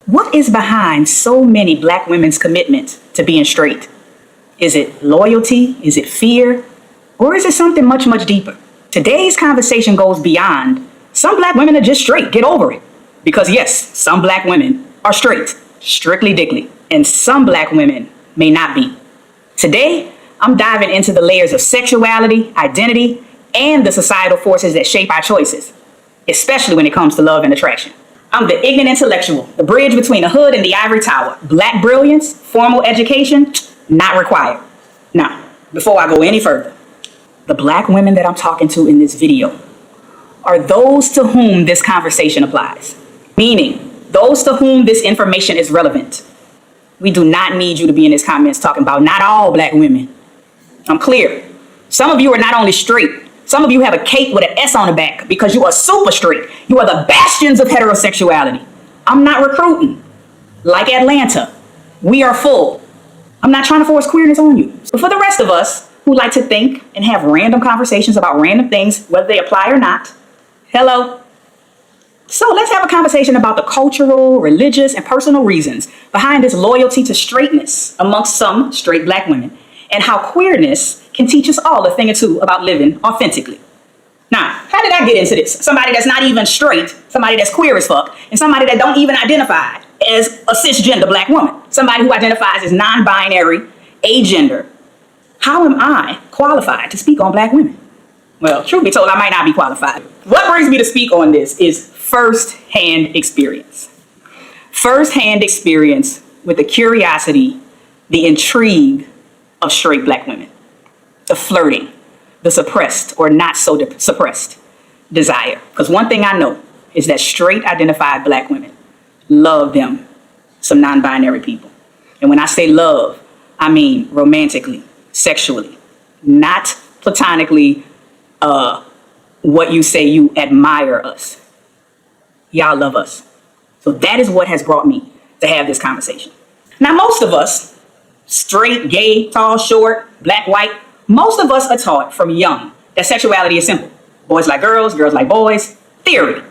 What is behind so many Black women's commitment to being straight? Is it loyalty? Is it fear? Or is it something much, much deeper? Today's conversation goes beyond some Black women are just straight, get over it. Because yes, some Black women are straight, strictly dickly, and some Black women may not be. Today, I'm diving into the layers of sexuality, identity, and the societal forces that shape our choices, especially when it comes to love and attraction. I'm the ignorant intellectual, the bridge between the hood and the ivory tower. Black brilliance, formal education, not required. Now, before I go any further, the Black women that I'm talking to in this video are those to whom this conversation applies, meaning those to whom this information is relevant. We do not need you to be in these comments talking about not all Black women. I'm clear. Some of you are not only straight, some of you have a cape with an S on the back because you are super straight. You are the bastions of heterosexuality. I'm not recruiting. Like Atlanta, we are full. I'm not trying to force queerness on you. But for the rest of us who like to think and have random conversations about random things, whether they apply or not, hello. So let's have a conversation about the cultural, religious, and personal reasons behind this loyalty to straightness amongst some straight Black women, and how queerness can teach us all a thing or two about living authentically. Now, how did I get into this? Somebody that's not even straight, somebody that's queer as fuck, and somebody that don't even identify as a cisgender Black woman, somebody who identifies as non-binary, agender. How am I qualified to speak on Black women? Well, truth be told, I might not be qualified. What brings me to speak on this is first-hand experience. First-hand experience with the curiosity, the intrigue of straight Black women. The flirting, the suppressed or not so suppressed desire. Because one thing I know is that straight identified Black women love them some non-binary people. And when I say love, I mean romantically, sexually, not platonically, what you say you admire us. Y'all love us. So that is what has brought me to have this conversation. Now, most of us, straight, gay, tall, short, Black, white, most of us are taught from young that sexuality is simple. Boys like girls like boys, theory.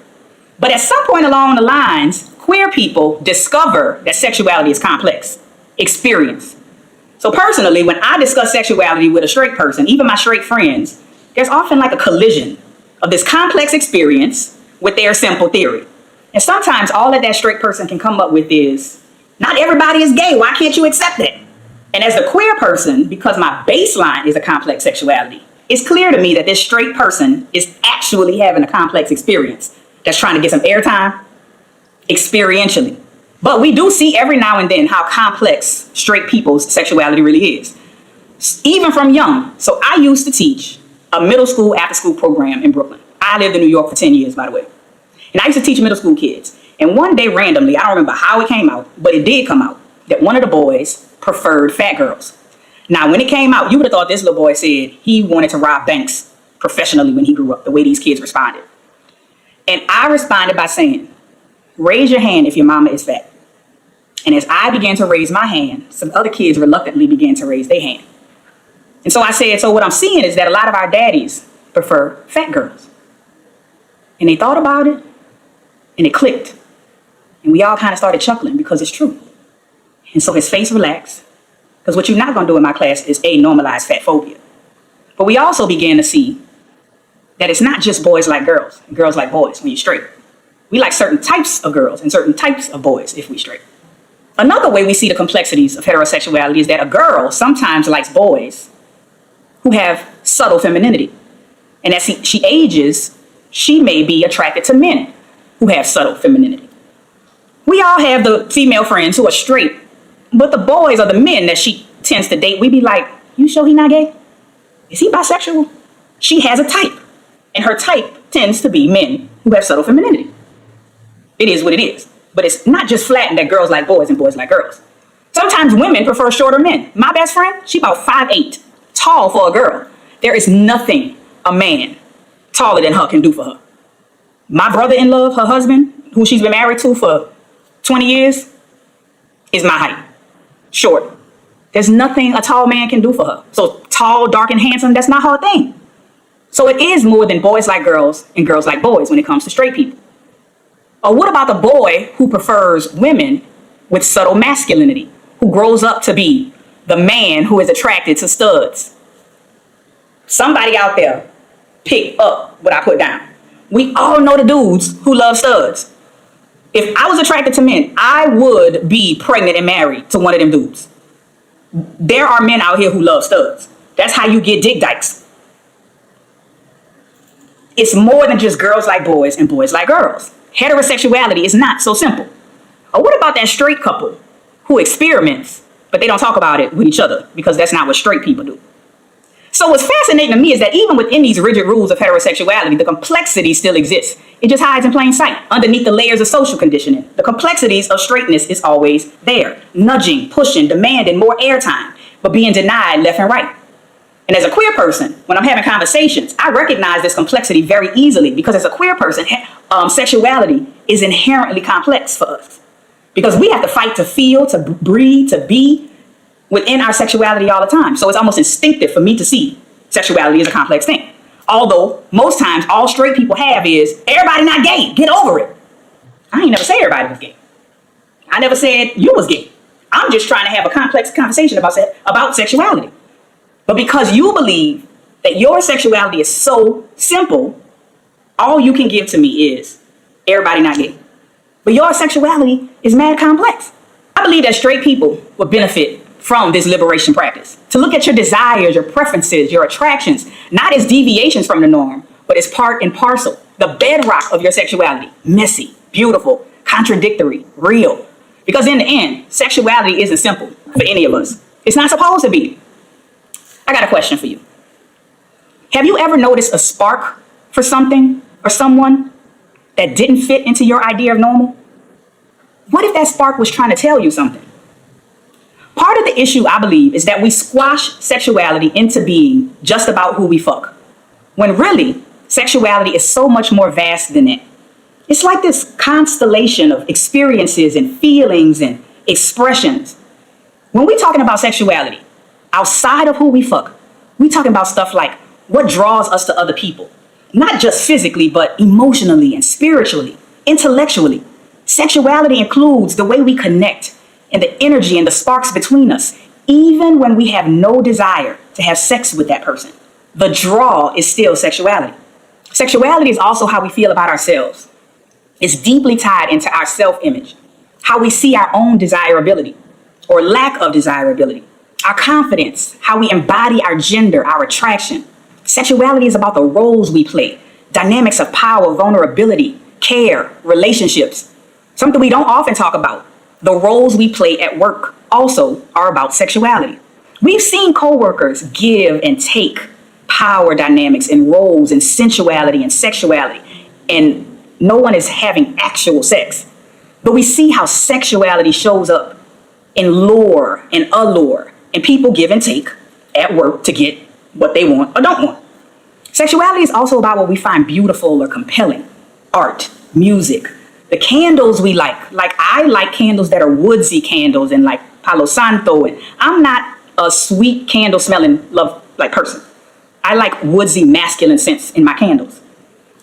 But at some point along the lines, queer people discover that sexuality is complex, experience. So personally, when I discuss sexuality with a straight person, even my straight friends, there's often like a collision of this complex experience with their simple theory. And sometimes all that straight person can come up with is, not everybody is gay, why can't you accept that? And as a queer person, because my baseline is a complex sexuality, it's clear to me that this straight person is actually having a complex experience that's trying to get some airtime experientially. But we do see every now and then how complex straight people's sexuality really is, even from young. So I used to teach a middle school after school program in Brooklyn. I lived in New York for 10 years, by the way. And I used to teach middle school kids. And one day randomly, I don't remember how it came out, but it did come out that one of the boys preferred fat girls. Now, when it came out, you would have thought this little boy said he wanted to rob banks professionally when he grew up, the way these kids responded. And I responded by saying, raise your hand if your mama is fat. And as I began to raise my hand, some other kids reluctantly began to raise their hand. And so I said, so what I'm seeing is that a lot of our daddies prefer fat girls. And they thought about it, and it clicked. And we all kind of started chuckling because it's true. And so his face relaxed, because what you're not going to do in my class is normalize fat phobia. But we also began to see that it's not just boys like girls, and girls like boys when you're straight. We like certain types of girls and certain types of boys if we straight. Another way we see the complexities of heterosexuality is that a girl sometimes likes boys who have subtle femininity. And as she ages, she may be attracted to men who have subtle femininity. We all have the female friends who are straight, but the boys or the men that she tends to date, we be like, you sure he not gay? Is he bisexual? She has a type, and her type tends to be men who have subtle femininity. It is what it is. But it's not just flattened that girls like boys and boys like girls. Sometimes women prefer shorter men. My best friend, she about 5'8", tall for a girl. There is nothing a man taller than her can do for her. My brother-in-law, her husband, who she's been married to for 20 years, is my height, short. There's nothing a tall man can do for her. So tall, dark, and handsome, that's not her thing. So it is more than boys like girls and girls like boys when it comes to straight people. Or what about the boy who prefers women with subtle masculinity, who grows up to be the man who is attracted to studs? Somebody out there pick up what I put down. We all know the dudes who love studs. If I was attracted to men, I would be pregnant and married to one of them dudes. There are men out here who love studs. That's how you get dick dykes. It's more than just girls like boys and boys like girls. Heterosexuality is not so simple. Or what about that straight couple who experiments, but they don't talk about it with each other because that's not what straight people do? So what's fascinating to me is that even within these rigid rules of heterosexuality, the complexity still exists. It just hides in plain sight underneath the layers of social conditioning. The complexities of straightness is always there, nudging, pushing, demanding more airtime, but being denied left and right. And as a queer person, when I'm having conversations, I recognize this complexity very easily because as a queer person, sexuality is inherently complex for us because we have to fight to feel, to breathe, to be within our sexuality all the time. So it's almost instinctive for me to see sexuality as a complex thing. Although most times all straight people have is, everybody not gay, get over it. I ain't never say everybody was gay. I never said you was gay. I'm just trying to have a complex conversation about sexuality. But because you believe that your sexuality is so simple, all you can give to me is everybody not gay. But your sexuality is mad complex. I believe that straight people would benefit from this liberation practice. To look at your desires, your preferences, your attractions, not as deviations from the norm, but as part and parcel, the bedrock of your sexuality. Messy, beautiful, contradictory, real. Because in the end, sexuality isn't simple for any of us. It's not supposed to be. I got a question for you. Have you ever noticed a spark for something or someone that didn't fit into your idea of normal? What if that spark was trying to tell you something? Part of the issue, I believe, is that we squash sexuality into being just about who we fuck, when really, sexuality is so much more vast than that. It's like this constellation of experiences and feelings and expressions. When we're talking about sexuality, outside of who we fuck, we talking about stuff like what draws us to other people, not just physically, but emotionally and spiritually, intellectually. Sexuality includes the way we connect and the energy and the sparks between us, even when we have no desire to have sex with that person. The draw is still sexuality. Sexuality is also how we feel about ourselves. It's deeply tied into our self-image, how we see our own desirability or lack of desirability, our confidence, how we embody our gender, our attraction. Sexuality is about the roles we play, dynamics of power, vulnerability, care, relationships. Something we don't often talk about. The roles we play at work also are about sexuality. We've seen coworkers give and take power dynamics and roles and sensuality and sexuality, and no one is having actual sex. But we see how sexuality shows up in lure and allure, and people give and take at work to get what they want or don't want. Sexuality is also about what we find beautiful or compelling. Art, music, the candles we like I like candles that are woodsy candles and like Palo Santo, and I'm not a sweet candle smelling love like person. I like woodsy masculine scents in my candles.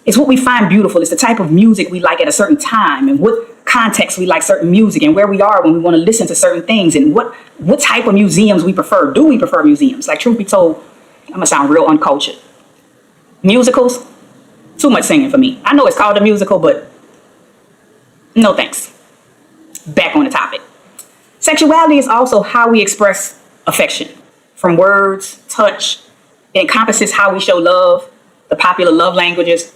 It's what we find beautiful. It's the type of music we like at a certain time and what context we like certain music and where we are when we want to listen to certain things and what type of museums we prefer. Do we prefer museums? Like, truth be told, I'm gonna sound real uncultured. Musicals, too much singing for me. I know it's called a musical, but no thanks. Back on the topic. Sexuality is also how we express affection. From words, touch, it encompasses how we show love, the popular love languages,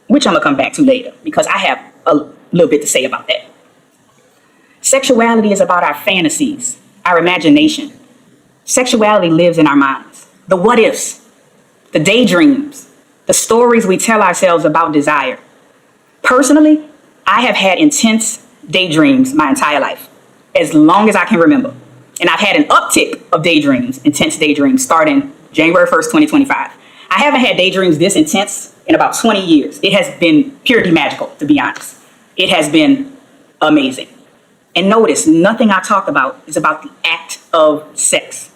which I'm gonna come back to later because I have a little bit to say about that. Sexuality is about our fantasies, our imagination. Sexuality lives in our minds. The what ifs, the daydreams, the stories we tell ourselves about desire. Personally, I have had intense daydreams my entire life, as long as I can remember. And I've had an uptick of daydreams, intense daydreams, starting January 1st, 2025. I haven't had daydreams this intense in about 20 years. It has been purely magical, to be honest. It has been amazing. And notice, nothing I talked about is about the act of sex.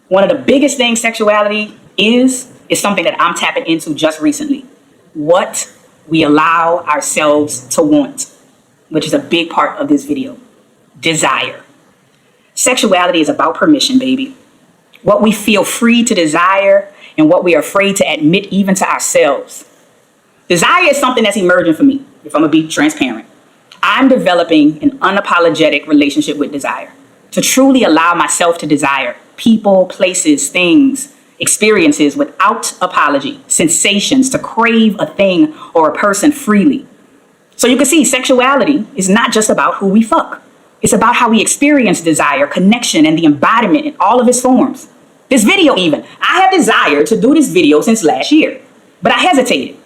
One of the biggest things sexuality is something that I'm tapping into just recently. What we allow ourselves to want, which is a big part of this video. Desire. Sexuality is about permission, baby. What we feel free to desire and what we are afraid to admit even to ourselves. Desire is something that's emerging for me, if I'm gonna be transparent. I'm developing an unapologetic relationship with desire, to truly allow myself to desire people, places, things, experiences without apology, sensations, to crave a thing or a person freely. So you can see sexuality is not just about who we fuck. It's about how we experience desire, connection, and the embodiment in all of its forms. This video even, I have desired to do this video since last year, but I hesitated.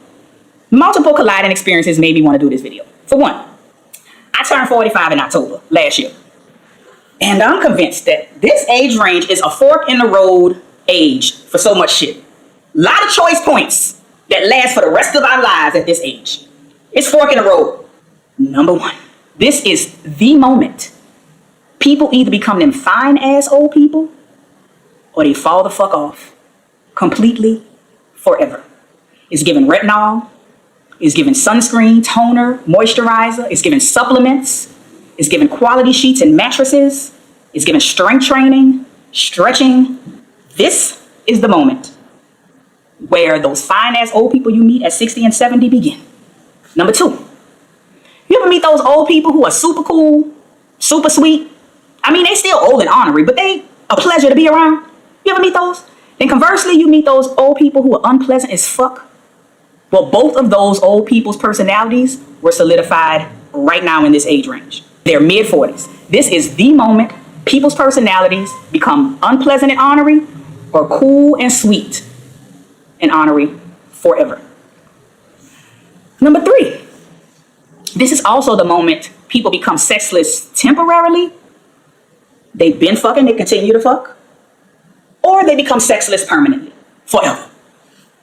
Multiple colliding experiences made me want to do this video. For one, I turned 45 in October last year. And I'm convinced that this age range is a fork in the road age for so much shit. A lot of choice points that last for the rest of our lives at this age. It's fork in the road. Number one, this is the moment people either become them fine ass old people or they fall the fuck off completely forever. It's given retinol, it's given sunscreen, toner, moisturizer, it's given supplements, it's given quality sheets and mattresses, it's given strength training, stretching. This is the moment where those fine ass old people you meet at 60 and 70 begin. Number two, you ever meet those old people who are super cool, super sweet? I mean, they still old and ornery, but they a pleasure to be around. You ever meet those? Then conversely, you meet those old people who are unpleasant as fuck. Well, both of those old people's personalities were solidified right now in this age range. They're mid-40s. This is the moment people's personalities become unpleasant and ornery or cool and sweet and ornery forever. Number three, this is also the moment people become sexless temporarily. They've been fucking, they continue to fuck. Or they become sexless permanently, forever.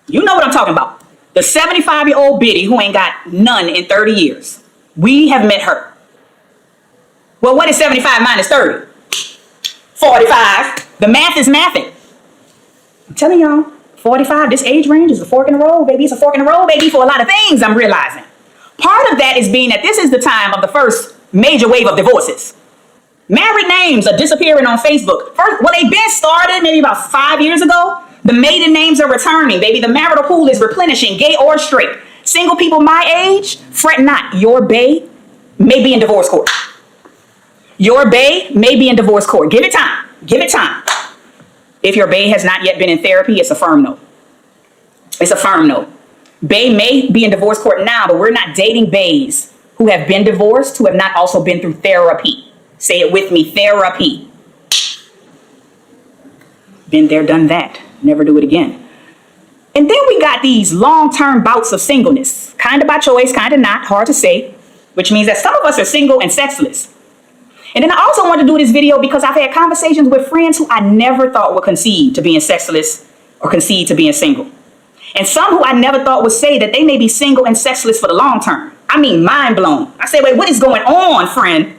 You know what I'm talking about. The 75-year-old biddy who ain't got none in 30 years. We have met her. Well, what is 75 minus 30? 45. The math is mathing. I'm telling y'all, 45, this age range is a fork in the road, baby. It's a fork in the road, baby, for a lot of things, I'm realizing. Part of that is being that this is the time of the first major wave of divorces. Married names are disappearing on Facebook. First, well, they've been started maybe about 5 years ago. The maiden names are returning, baby. The marital pool is replenishing, gay or straight. Single people my age, fret not. Your bae may be in divorce court. Your bae may be in divorce court. Give it time. Give it time. If your bae has not yet been in therapy, it's a firm no. It's a firm no. Bae may be in divorce court now, but we're not dating baes who have been divorced, who have not also been through therapy. Say it with me, therapy. Been there, done that. Never do it again. And then we got these long-term bouts of singleness. Kind of by choice, kind of not, hard to say. Which means that some of us are single and sexless. And then I also wanted to do this video because I've had conversations with friends who I never thought would concede to being sexless or concede to being single. And some who I never thought would say that they may be single and sexless for the long term. I mean, mind blown. I say, wait, what is going on, friend?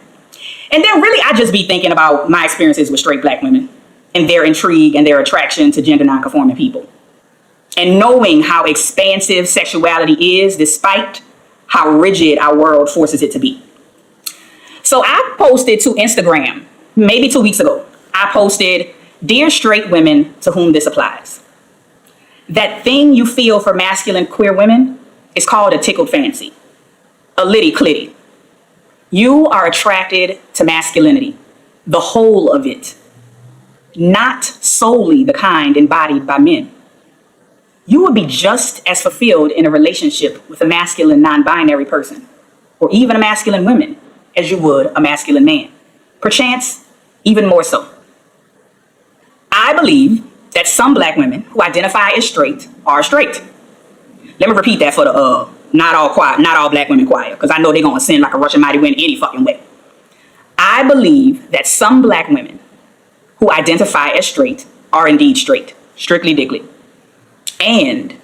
And then really, I just be thinking about my experiences with straight black women and their intrigue and their attraction to gender nonconforming people. And knowing how expansive sexuality is despite how rigid our world forces it to be. So I posted to Instagram, maybe 2 weeks ago. I posted, "Dear straight women to whom this applies. That thing you feel for masculine queer women is called a tickled fancy, a litty clitty. You are attracted to masculinity, the whole of it, not solely the kind embodied by men. You would be just as fulfilled in a relationship with a masculine non-binary person, or even a masculine woman, as you would a masculine man. Perchance, even more so. I believe that some black women who identify as straight are straight." Let me repeat that for the not all black women choir, because I know they're gonna sing like a Russian mighty wind any fucking way. I believe that some black women who identify as straight are indeed straight, strictly dickly. And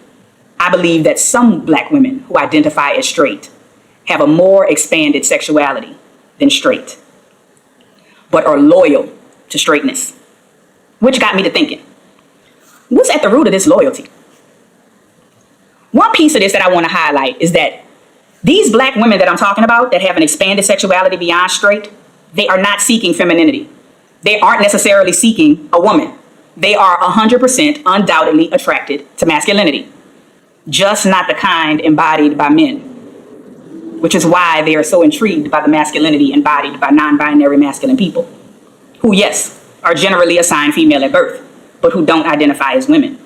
I believe that some black women who identify as straight have a more expanded sexuality than straight, but are loyal to straightness. Which got me to thinking, what's at the root of this loyalty? One piece of this that I want to highlight is that These black women that I'm talking about that have an expanded sexuality beyond straight, they are not seeking femininity. They aren't necessarily seeking a woman. They are 100% undoubtedly attracted to masculinity, just not the kind embodied by men, which is why they are so intrigued by the masculinity embodied by non-binary masculine people, who, yes, are generally assigned female at birth, but who don't identify as women.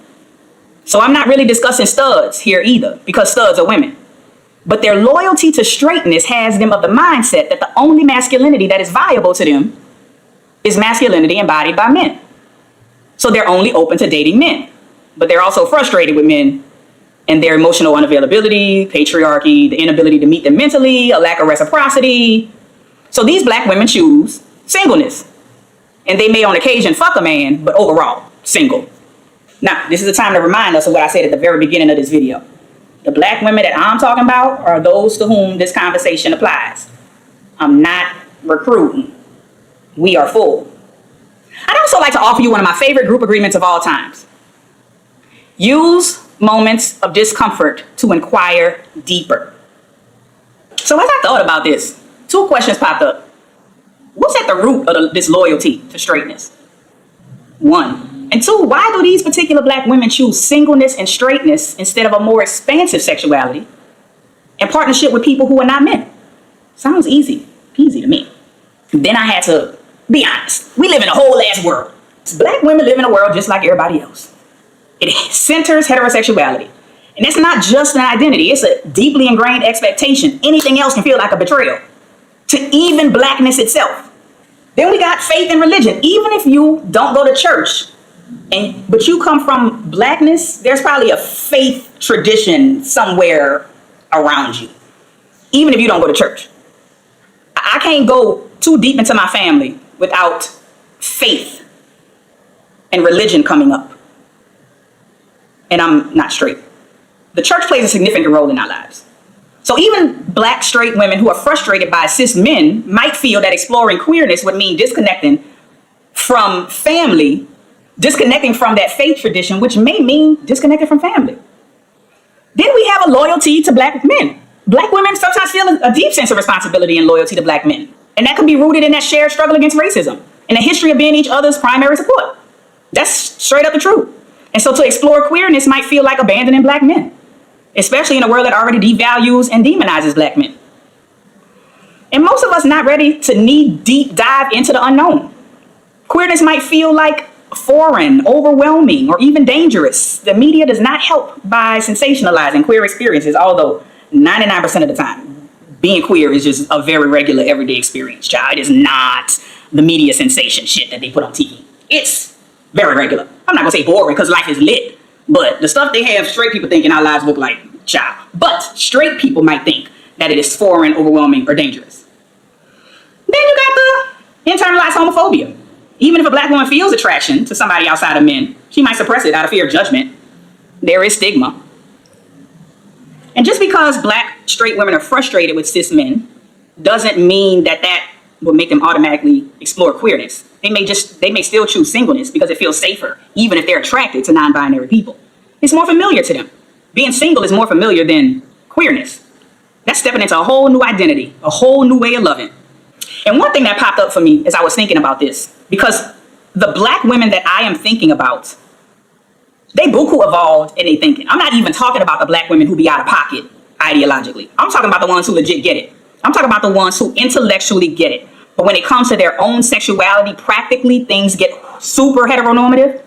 So I'm not really discussing studs here either, because studs are women. But their loyalty to straightness has them of the mindset that the only masculinity that is viable to them is masculinity embodied by men. So they're only open to dating men. But they're also frustrated with men and their emotional unavailability, patriarchy, the inability to meet them mentally, a lack of reciprocity. So these black women choose singleness. And they may on occasion fuck a man, but overall, single. Now, this is the time to remind us of what I said at the very beginning of this video. The black women that I'm talking about are those to whom this conversation applies. I'm not recruiting. We are full. I'd also like to offer you one of my favorite group agreements of all times. Use moments of discomfort to inquire deeper. So as I thought about this, two questions popped up. What's at the root of this loyalty to straightness? One. And two, why do these particular black women choose singleness and straightness instead of a more expansive sexuality in partnership with people who are not men? Sounds easy peasy to me. Then I had to be honest. We live in a whole ass world. Black women live in a world just like everybody else. It centers heterosexuality. And it's not just an identity. It's a deeply ingrained expectation. Anything else can feel like a betrayal to even blackness itself. Then we got faith and religion. Even if you don't go to church, but you come from blackness, there's probably a faith tradition somewhere around you. Even if you don't go to church. I can't go too deep into my family without faith and religion coming up. And I'm not straight. The church plays a significant role in our lives. So even black straight women who are frustrated by cis men might feel that exploring queerness would mean disconnecting from family, disconnecting from that faith tradition, which may mean disconnected from family. Then we have a loyalty to black men. Black women sometimes feel a deep sense of responsibility and loyalty to black men. And that can be rooted in that shared struggle against racism and a history of being each other's primary support. That's straight up the truth. And so to explore queerness might feel like abandoning black men, especially in a world that already devalues and demonizes black men. And most of us not ready to knee-deep dive into the unknown. Queerness might feel like foreign, overwhelming, or even dangerous. The media does not help by sensationalizing queer experiences, although 99% of the time, being queer is just a very regular, everyday experience, child. It is not the media sensation shit that they put on TV. It's very regular. I'm not gonna say boring because life is lit, but the stuff they have straight people thinking our lives look like, child. But straight people might think that it is foreign, overwhelming, or dangerous. Then you got the internalized homophobia. Even if a black woman feels attraction to somebody outside of men, she might suppress it out of fear of judgment. There is stigma. And just because black straight women are frustrated with cis men doesn't mean that that will make them automatically explore queerness. They may still choose singleness because it feels safer, even if they're attracted to non-binary people. It's more familiar to them. Being single is more familiar than queerness. That's stepping into a whole new identity, a whole new way of loving. And one thing that popped up for me as I was thinking about this, because the black women that I am thinking about, they buku evolved in their thinking. I'm not even talking about the black women who be out of pocket ideologically. I'm talking about the ones who legit get it. I'm talking about the ones who intellectually get it. But when it comes to their own sexuality, practically things get super heteronormative.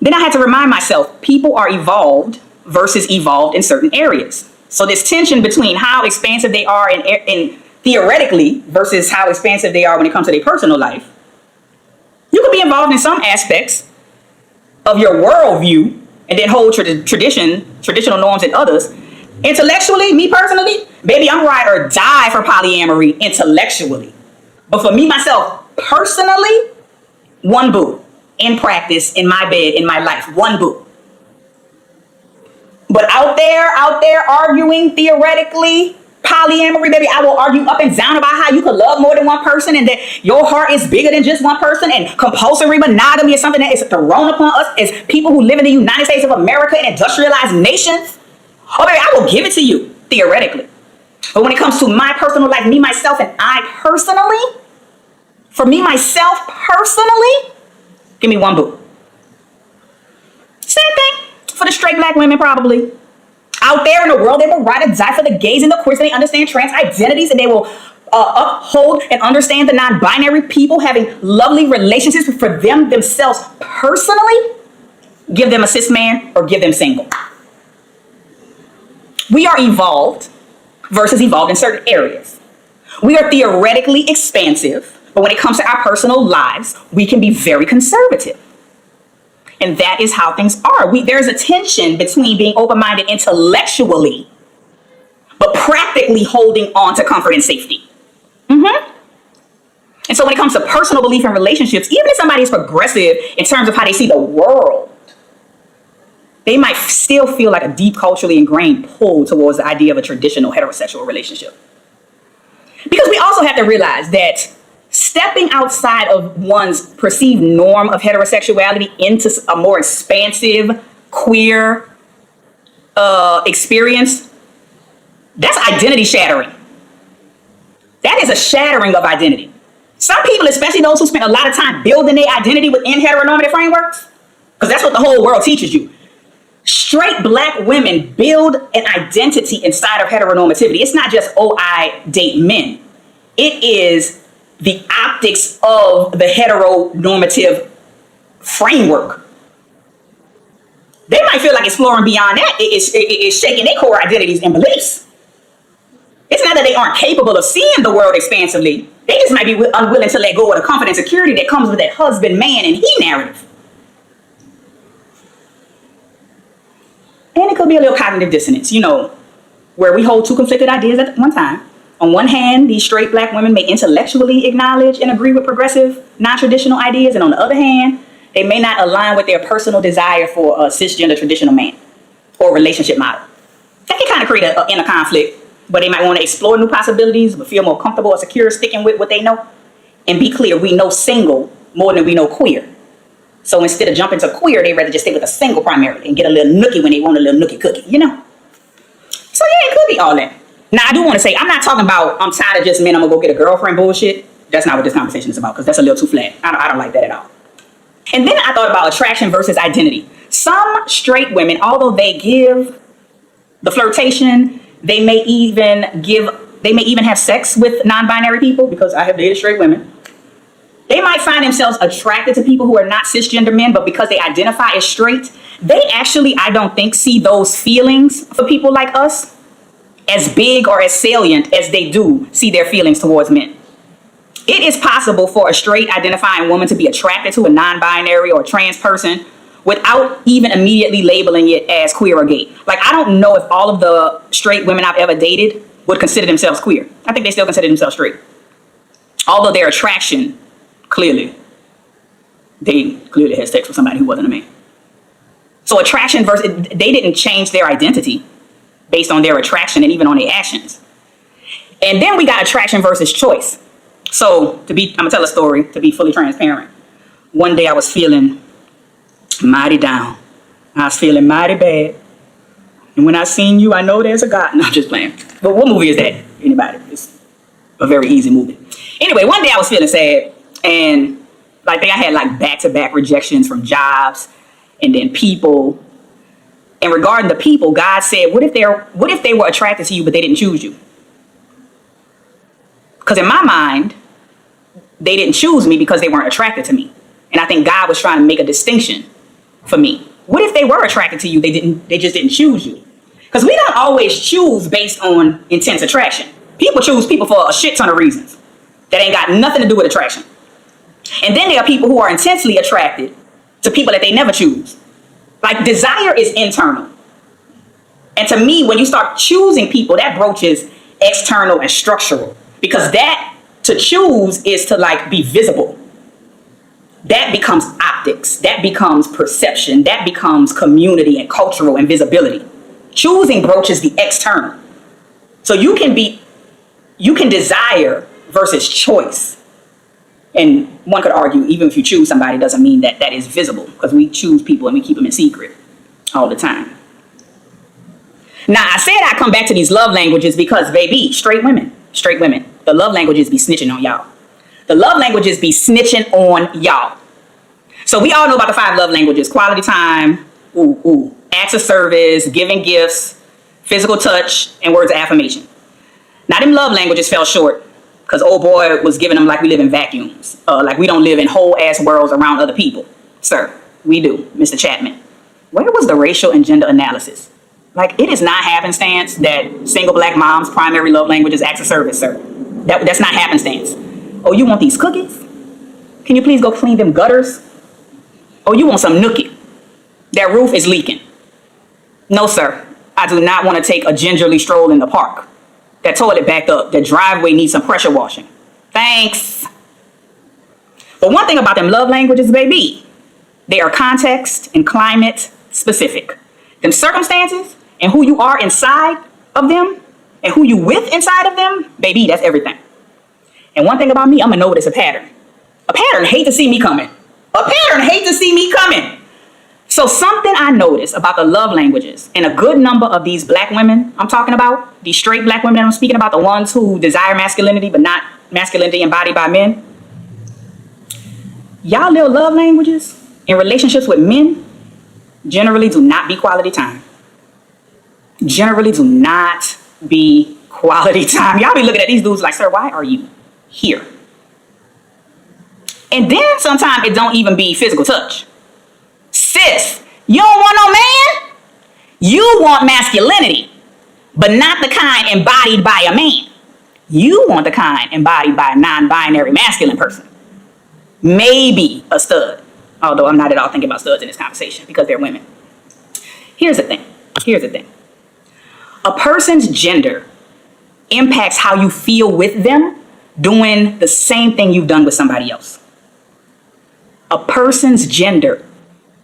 Then I had to remind myself, people are evolved versus evolved in certain areas. So this tension between how expansive they are in theoretically versus how expansive they are when it comes to their personal life. You could be involved in some aspects of your worldview and then hold traditional norms in others. Intellectually, me personally, baby, I'm ride or die for polyamory intellectually. But for me, myself, personally, one boo. In practice, in my bed, in my life, one boo. But out there arguing theoretically, polyamory, baby, I will argue up and down about how you could love more than one person and that your heart is bigger than just one person, and compulsory monogamy is something that is thrown upon us as people who live in the United States of America, an industrialized nation. Oh, baby, I will give it to you, theoretically. But when it comes to my personal life, me, myself, and I personally, for me, myself, personally, give me one boo. Same thing for the straight black women, probably. Out there in the world, they will ride or die for the gays and the queers, and they understand trans identities, and they will uphold and understand the non-binary people having lovely relationships for them themselves personally. Give them a cis man or give them single. We are evolved versus evolved in certain areas. We are theoretically expansive, but when it comes to our personal lives, we can be very conservative. And that is how things are. There's a tension between being open-minded intellectually, but practically holding on to comfort and safety. And so when it comes to personal belief in relationships, even if somebody is progressive in terms of how they see the world, they might still feel like a deep culturally ingrained pull towards the idea of a traditional heterosexual relationship. Because we also have to realize that stepping outside of one's perceived norm of heterosexuality into a more expansive, queer experience, that's identity shattering. That is a shattering of identity. Some people, especially those who spend a lot of time building their identity within heteronormative frameworks, because that's what the whole world teaches you. Straight black women build an identity inside of heteronormativity. It's not just, oh, I date men. It is the optics of the heteronormative framework. They might feel like exploring beyond that is shaking their core identities and beliefs. It's not that they aren't capable of seeing the world expansively. They just might be unwilling to let go of the confidence and security that comes with that husband, man, and he narrative. And it could be a little cognitive dissonance, where we hold two conflicted ideas at one time. On one hand, these straight black women may intellectually acknowledge and agree with progressive, non-traditional ideas. And on the other hand, they may not align with their personal desire for a cisgender traditional man or relationship model. That can kind of create an inner conflict, but they might want to explore new possibilities, but feel more comfortable or secure sticking with what they know. And be clear, we know single more than we know queer. So instead of jumping to queer, they'd rather just stay with a single primarily and get a little nookie when they want a little nookie cookie, So yeah, it could be all that. Now, I do want to say, I'm not talking about, I'm tired of just men, I'm going to go get a girlfriend bullshit. That's not what this conversation is about, because that's a little too flat. I don't like that at all. And then I thought about attraction versus identity. Some straight women, although they give the flirtation, they may even have sex with non-binary people, because I have dated straight women. They might find themselves attracted to people who are not cisgender men, but because they identify as straight, they actually, I don't think, see those feelings for people like us as big or as salient as they do see their feelings towards men. It is possible for a straight identifying woman to be attracted to a non-binary or trans person without even immediately labeling it as queer or gay. Like, I don't know if all of the straight women I've ever dated would consider themselves queer. I think they still consider themselves straight. Although their attraction, they clearly had sex with somebody who wasn't a man. So attraction versus, they didn't change their identity based on their attraction and even on their actions. And then we got attraction versus choice. So I'm gonna tell a story to be fully transparent. One day I was feeling mighty down. I was feeling mighty bad. And when I seen you, I know there's a God. No, I'm just playing. But what movie is that? Anybody? It's a very easy movie. Anyway, one day I was feeling sad, and I think I had like back-to-back rejections from jobs and then people. And regarding the people, God said, what if they were attracted to you, but they didn't choose you? Because in my mind, they didn't choose me because they weren't attracted to me. And I think God was trying to make a distinction for me. What if they were attracted to you, they just didn't choose you? Because we don't always choose based on intense attraction. People choose people for a shit ton of reasons that ain't got nothing to do with attraction. And then there are people who are intensely attracted to people that they never choose. Like, desire is internal. And to me, when you start choosing people, that broaches external and structural. Because that, to choose, is to like be visible. That becomes optics. That becomes perception. That becomes community and cultural and visibility. Choosing broaches the external. So you can desire versus choice. And one could argue, even if you choose somebody, doesn't mean that that is visible, because we choose people and we keep them in secret all the time. Now, I said I'd come back to these love languages because, baby, straight women, the love languages be snitching on y'all. The love languages be snitching on y'all. So we all know about the 5 love languages: quality time, acts of service, giving gifts, physical touch, and words of affirmation. Now, them love languages fell short because old boy was giving them like we live in vacuums, like we don't live in whole ass worlds around other people. Sir, we do, Mr. Chapman. Where was the racial and gender analysis? Like, it is not happenstance that single black mom's primary love language is acts of service, sir. That's not happenstance. Oh, you want these cookies? Can you please go clean them gutters? Oh, you want some nookie? That roof is leaking. No, sir. I do not want to take a gingerly stroll in the park. That toilet backed up. The driveway needs some pressure washing. Thanks. But one thing about them love languages, baby, they are context and climate specific. Them circumstances and who you are inside of them and who you with inside of them, baby, that's everything. And one thing about me, I'm going to know it's a pattern. A pattern hate to see me coming. A pattern hate to see me coming. So something I noticed about the love languages and a good number of these black women I'm talking about, these straight black women that I'm speaking about, the ones who desire masculinity but not masculinity embodied by men, y'all little love languages in relationships with men generally do not be quality time. Generally do not be quality time. Y'all be looking at these dudes like, sir, why are you here? And then sometimes it don't even be physical touch. Sis, you don't want no man? You want masculinity, but not the kind embodied by a man. You want the kind embodied by a non-binary masculine person. Maybe a stud. Although I'm not at all thinking about studs in this conversation because they're women. Here's the thing. A person's gender impacts how you feel with them doing the same thing you've done with somebody else. A person's gender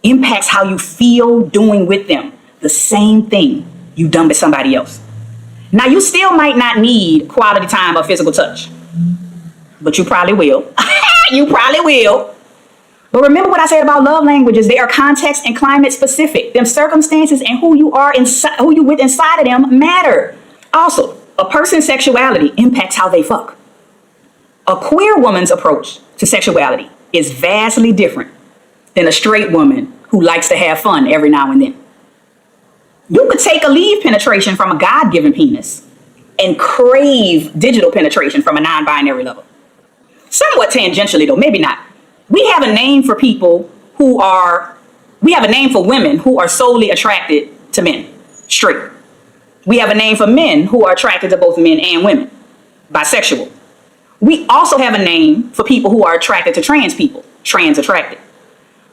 impacts how you feel doing with them the same thing you've done with somebody else. Now, you still might not need quality time or physical touch, but you probably will. You probably will. But remember what I said about love languages. They are context and climate specific. Them circumstances and who you are inside, who you with inside of them matter. Also, a person's sexuality impacts how they fuck. A queer woman's approach to sexuality is vastly different than a straight woman who likes to have fun every now and then. You could take a leave penetration from a God-given penis and crave digital penetration from a non-binary lover. Somewhat tangentially though, maybe not. We have a name for women who are solely attracted to men, straight. We have a name for men who are attracted to both men and women, bisexual. We also have a name for people who are attracted to trans people, trans attracted.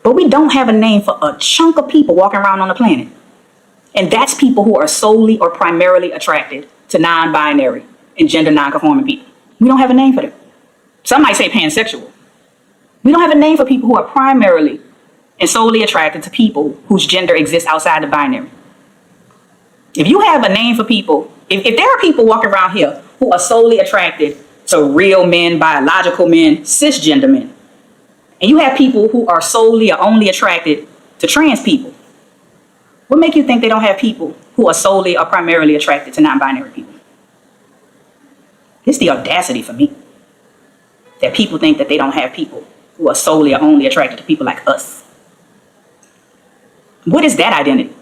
But we don't have a name for a chunk of people walking around on the planet. And that's people who are solely or primarily attracted to non-binary and gender non-conforming people. We don't have a name for them. Some might say pansexual. We don't have a name for people who are primarily and solely attracted to people whose gender exists outside the binary. If you have a name for people, if there are people walking around here who are solely attracted to real men, biological men, cisgender men, and you have people who are solely or only attracted to trans people, what make you think they don't have people who are solely or primarily attracted to non-binary people? It's the audacity for me that people think that they don't have people who are solely or only attracted to people like us. What is that identity?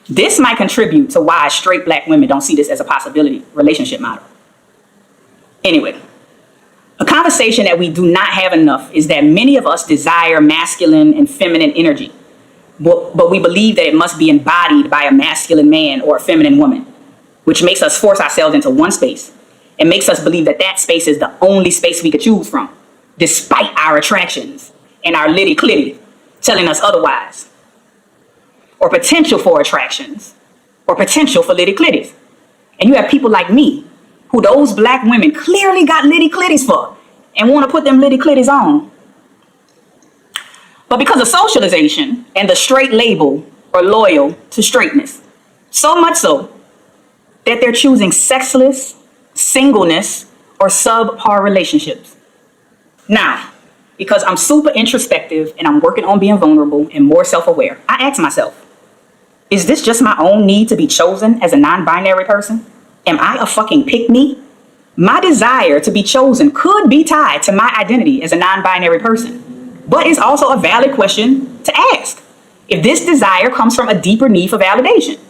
This might contribute to why straight black women don't see this as a possibility relationship model. Anyway, a conversation that we do not have enough is that many of us desire masculine and feminine energy, but we believe that it must be embodied by a masculine man or a feminine woman, which makes us force ourselves into one space and makes us believe that that space is the only space we could choose from, despite our attractions and our litty clitty telling us otherwise, or potential for attractions, or potential for litty clitties. And you have people like me, who those black women clearly got litty clitties for, and want to put them litty clitties on. But because of socialization and the straight label are loyal to straightness, so much so that they're choosing sexless, singleness, or subpar relationships. Now, because I'm super introspective and I'm working on being vulnerable and more self-aware, I ask myself, Is this just my own need to be chosen as a non-binary person? Am I a fucking pick-me? My desire to be chosen could be tied to my identity as a non-binary person, but it's also a valid question to ask if this desire comes from a deeper need for validation.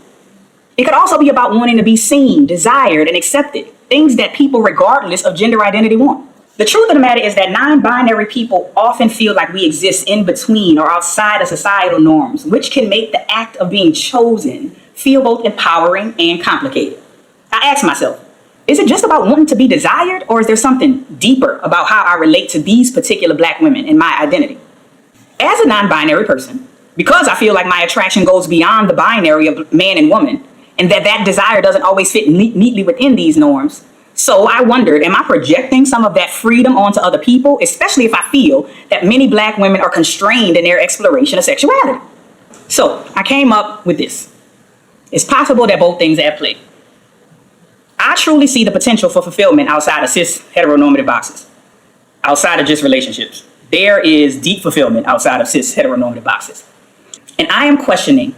It could also be about wanting to be seen, desired, and accepted, things that people regardless of gender identity want. The truth of the matter is that non-binary people often feel like we exist in between or outside of societal norms, which can make the act of being chosen feel both empowering and complicated. I ask myself, is it just about wanting to be desired, or is there something deeper about how I relate to these particular Black women and my identity? As a non-binary person, because I feel like my attraction goes beyond the binary of man and woman, and that desire doesn't always fit neatly within these norms, so I wondered, am I projecting some of that freedom onto other people, especially if I feel that many Black women are constrained in their exploration of sexuality? So I came up with this. It's possible that both things are at play. I truly see the potential for fulfillment outside of cis heteronormative boxes, outside of just relationships. There is deep fulfillment outside of cis heteronormative boxes. And I am questioning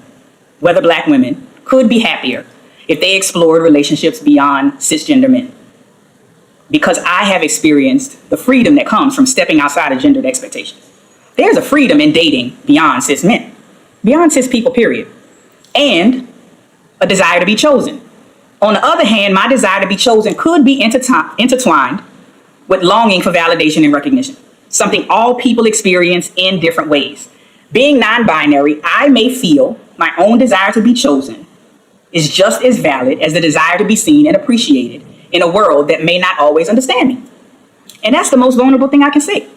whether Black women could be happier if they explored relationships beyond cisgender men. Because I have experienced the freedom that comes from stepping outside of gendered expectations. There's a freedom in dating beyond cis men, beyond cis people, period, and a desire to be chosen. On the other hand, my desire to be chosen could be intertwined with longing for validation and recognition, something all people experience in different ways. Being non-binary, I may feel my own desire to be chosen is just as valid as the desire to be seen and appreciated in a world that may not always understand me. And that's the most vulnerable thing I can say.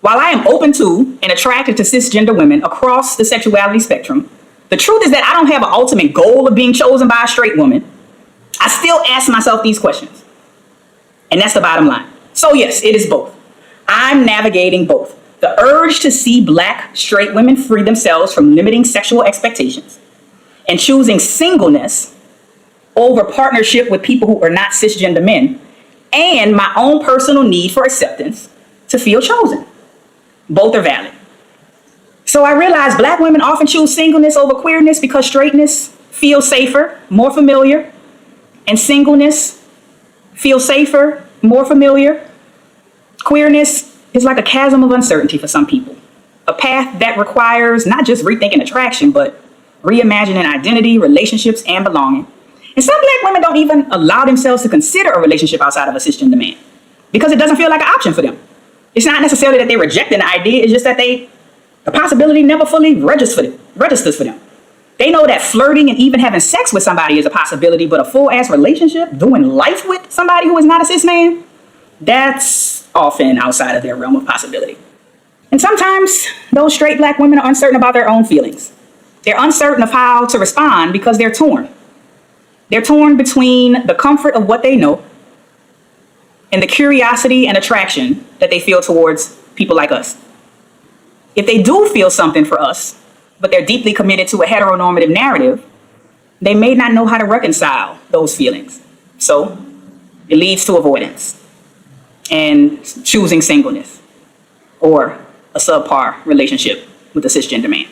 While I am open to and attracted to cisgender women across the sexuality spectrum, the truth is that I don't have an ultimate goal of being chosen by a straight woman. I still ask myself these questions. And that's the bottom line. So yes, it is both. I'm navigating both. The urge to see Black straight women free themselves from limiting sexual expectations and choosing singleness over partnership with people who are not cisgender men, and my own personal need for acceptance to feel chosen. Both are valid. So I realize Black women often choose singleness over queerness because straightness feels safer, more familiar, and singleness feels safer, more familiar. Queerness is like a chasm of uncertainty for some people, a path that requires not just rethinking attraction, but reimagining identity, relationships, and belonging. And some Black women don't even allow themselves to consider a relationship outside of a cisgender man because it doesn't feel like an option for them. It's not necessarily that they're rejecting the idea, it's just that the possibility never fully registers for them. They know that flirting and even having sex with somebody is a possibility, but a full-ass relationship, doing life with somebody who is not a cis man, that's often outside of their realm of possibility. And sometimes those straight Black women are uncertain about their own feelings. They're uncertain of how to respond because they're torn. They're torn between the comfort of what they know and the curiosity and attraction that they feel towards people like us. If they do feel something for us, but they're deeply committed to a heteronormative narrative, they may not know how to reconcile those feelings. So it leads to avoidance and choosing singleness or a subpar relationship with a cisgender man.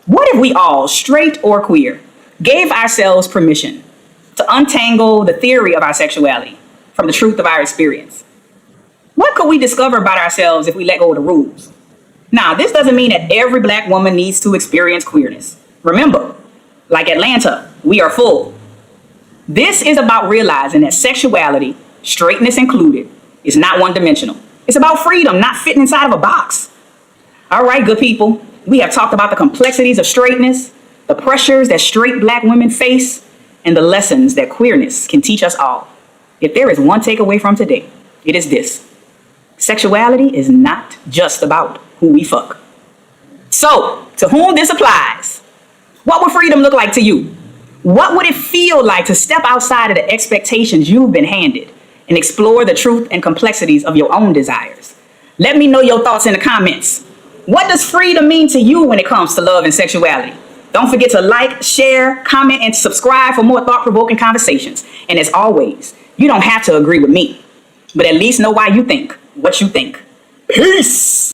What if we all, straight or queer, gave ourselves permission to untangle the theory of our sexuality from the truth of our experience? What could we discover about ourselves if we let go of the rules? Now, this doesn't mean that every Black woman needs to experience queerness. Remember, like Atlanta, we are full. This is about realizing that sexuality, straightness included, is not one-dimensional. It's about freedom, not fitting inside of a box. All right, good people, we have talked about the complexities of straightness, the pressures that straight Black women face, and the lessons that queerness can teach us all. If there is one takeaway from today, it is this: sexuality is not just about who we fuck. So, to whom this applies, what would freedom look like to you? What would it feel like to step outside of the expectations you've been handed and explore the truth and complexities of your own desires? Let me know your thoughts in the comments. What does freedom mean to you when it comes to love and sexuality? Don't forget to like, share, comment, and subscribe for more thought-provoking conversations. And as always, you don't have to agree with me, but at least know why you think what you think. Peace!